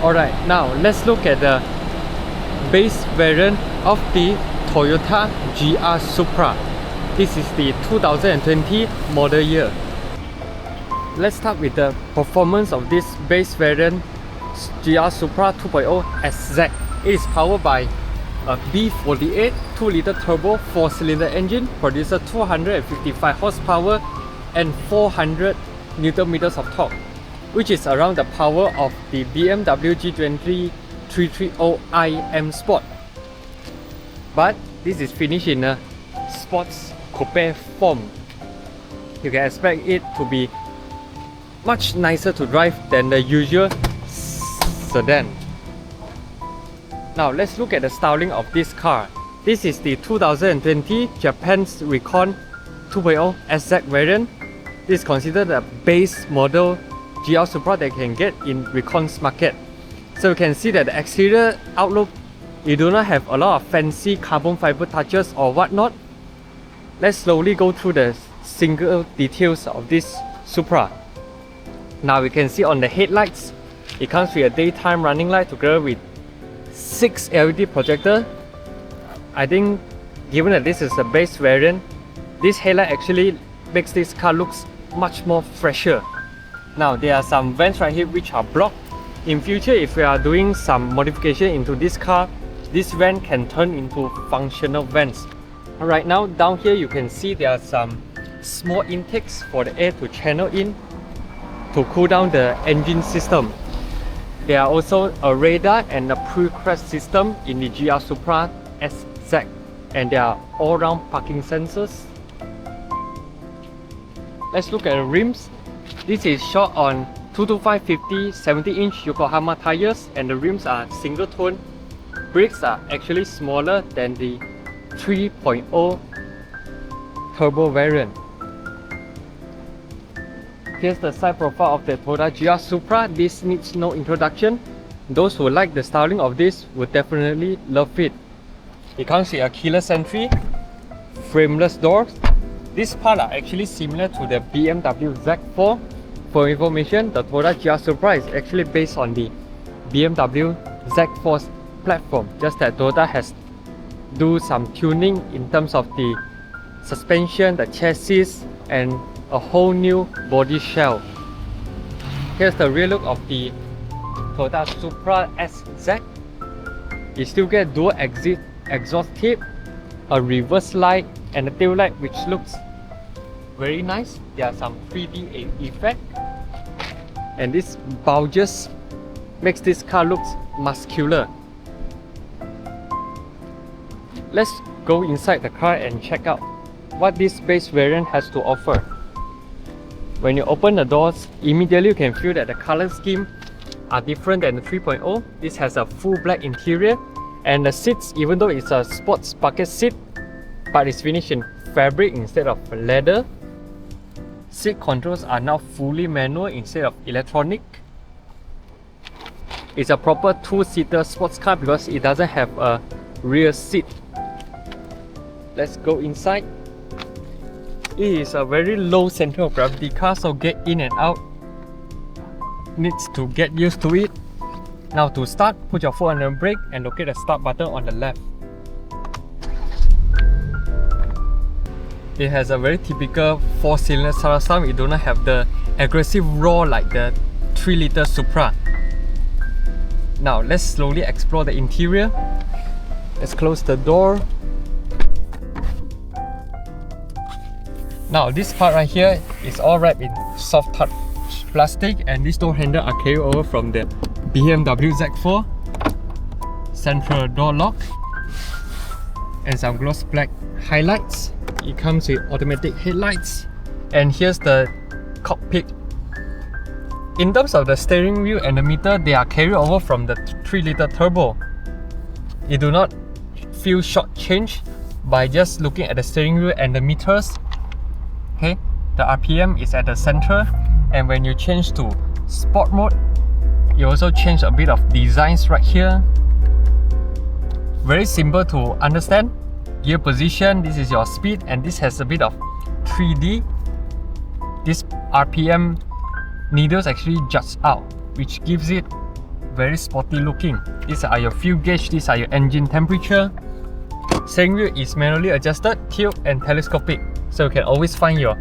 Alright, now let's look at the base variant of the Toyota GR Supra. This is the 2020 model year. Let's start with the performance of this base variant GR Supra 2.0 SZ. It is powered by a B48 2-liter turbo 4-cylinder engine, produces 255 horsepower and 400 Nm of torque, which is around the power of the BMW G20 330i M Sport. But this is finished in a sports coupe form. You can expect it to be much nicer to drive than the usual sedan. Now let's look at the styling of this car. This is the 2020 Japan's Recon 2.0 SZ variant. This is considered the base model GR Supra that you can get in Recon's market. So you can see that the exterior outlook, you do not have a lot of fancy carbon fiber touches or whatnot. Let's slowly go through the single details of this Supra. Now we can see on the headlights, it comes with a daytime running light together with 6 LED projector. I think given that this is a base variant, this headlight actually makes this car looks much more fresher. Now there are some vents right here which are blocked. In future, if we are doing some modification into this car, this vent can turn into functional vents. Right now down here you can see there are some small intakes for the air to channel in to cool down the engine system. There are also a radar and a pre-crash system in the GR Supra SZ, and there are all-round parking sensors. Let's look at the rims. This is shot on 225/50 70-inch Yokohama tires, and the rims are single tone. Brakes are actually smaller than the 3.0 turbo variant. Here's the side profile of the Toyota GR Supra. This needs no introduction. Those who like the styling of this would definitely love it. It comes with a keyless entry, frameless doors. These parts are actually similar to the BMW Z4. For information, the Toyota GR Supra is actually based on the BMW Z4's platform, just that Toyota has do some tuning in terms of the suspension, the chassis, and a whole new body shell. Here's the rear look of the Toyota Supra SZ. You still get dual exhaust tip, a reverse light, and a tail light, which looks very nice. There are some 3D effect, and this bulges makes this car look muscular. Let's go inside the car and check out what this base variant has to offer. When you open the doors, immediately you can feel that the color scheme are different than the 3.0. This has a full black interior, and the seats, even though it's a sports bucket seat, but it's finished in fabric instead of leather. Seat controls are now fully manual instead of electronic. It's a proper 2-seater sports car because it doesn't have a rear seat. Let's go inside. It is a very low center of gravity car, so get in and out needs to get used to it. Now to start, put your foot on the brake and locate the start button on the left. It has a very typical 4-cylinder exhaust sound. It do not have the aggressive roar like the 3-liter Supra. Now let's slowly explore the interior. Let's close the door. Now this part right here is all wrapped in soft touch plastic, and these door handles are carried over from the BMW Z4. Central door lock and some gloss black highlights. It comes with automatic headlights, and here's the cockpit. In terms of the steering wheel and the meter, they are carried over from the 3-liter turbo. You do not feel shortchanged by just looking at the steering wheel and the meters. Okay, the RPM is at the center, and when you change to sport mode, you also change a bit of designs right here. Very simple to understand. Gear position, this is your speed, and this has a bit of 3D. This RPM needles actually juts out, which gives it very sporty looking. These are your fuel gauge, these are your engine temperature. Steering wheel is manually adjusted, tilt and telescopic, so you can always find your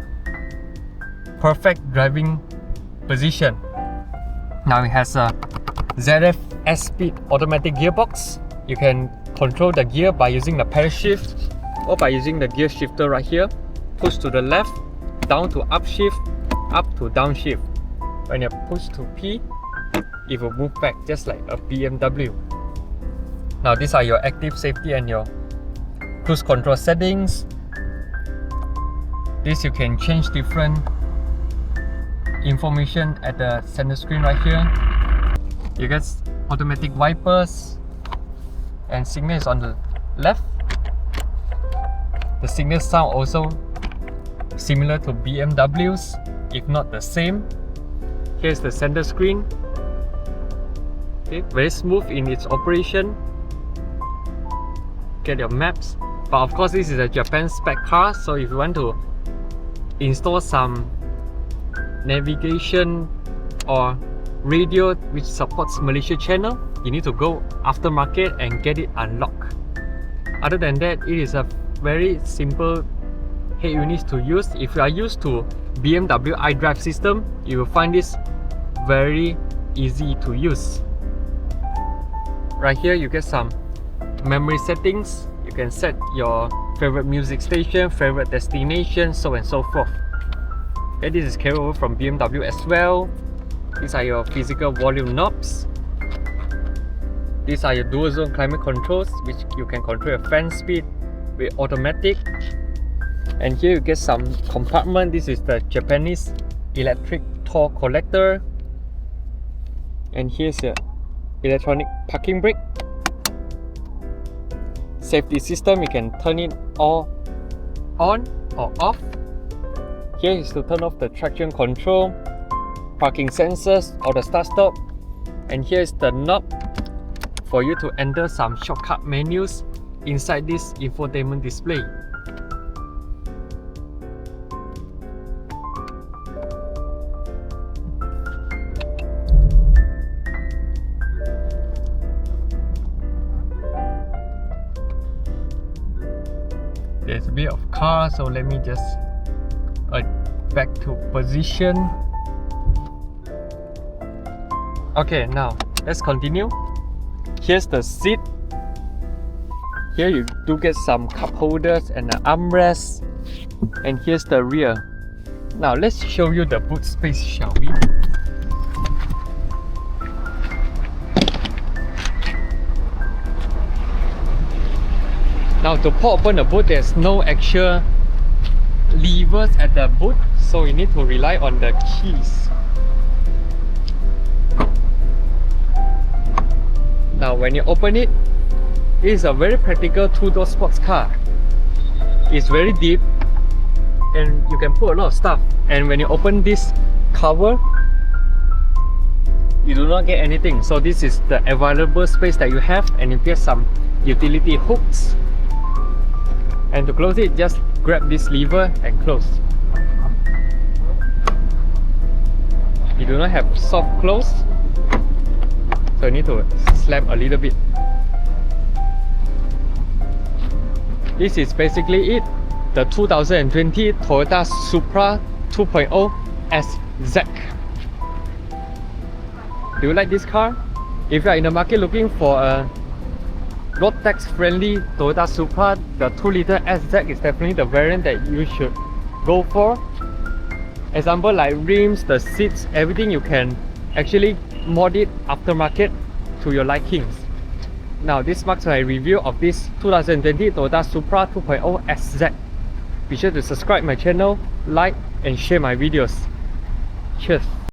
perfect driving position. Now it has a ZF S-Speed automatic gearbox. You can control the gear by using the pedal shift or by using the gear shifter right here. Push to the left, down to up shift, up to down shift. When you push to P, it will move back just like a BMW. Now these are your active safety and your cruise control settings. This you can change different information at the center screen right here. You get automatic wipers and signal is on the left. The signal sound also similar to BMW's, if not the same. Here's the center screen. Okay, very smooth in its operation. Get your maps. But of course this is a Japan spec car, so if you want to install some navigation or radio which supports Malaysia channel, you need to go aftermarket and get it unlocked. Other than that, it is a very simple head unit to use. If you are used to BMW iDrive system, you will find this very easy to use. Right here you get some memory settings. You can set your favorite music station, favorite destination, so and so forth. Okay, this is carried over from BMW as well. These are your physical volume knobs. These are your dual zone climate controls, which you can control your fan speed with automatic. And here you get some compartment. This is the Japanese electric toll collector. And here's your electronic parking brake. Safety system, you can turn it all on or off. Here is to turn off the traction control, parking sensors or the start stop. And here's the knob for you to enter some shortcut menus inside this infotainment display. There's a bit of car, so let me just back to position. Okay, now let's continue. Here's the seat. Here you do get some cup holders and an armrest. And here's the rear. Now let's show you the boot space, shall we? Now to pop open the boot, there's no actual levers at the boot, so you need to rely on the keys. Now when you open it, it is a very practical two-door sports car. It's very deep and you can put a lot of stuff. And when you open this cover, you do not get anything. So this is the available space that you have, and you get some utility hooks. And to close it, just grab this lever and close. You do not have soft close, so you need to slam a little bit. This is basically it. The 2020 Toyota Supra 2.0 SZ. Do you like this car? If you are in the market looking for a road tax friendly Toyota Supra, the 2-liter SZ is definitely the variant that you should go for. Example like rims, the seats, everything you can actually mod it aftermarket to your likings. Now this marks my review of this 2020 Toyota Supra 2.0 SZ. Be sure to subscribe my channel, like and share my videos. Cheers!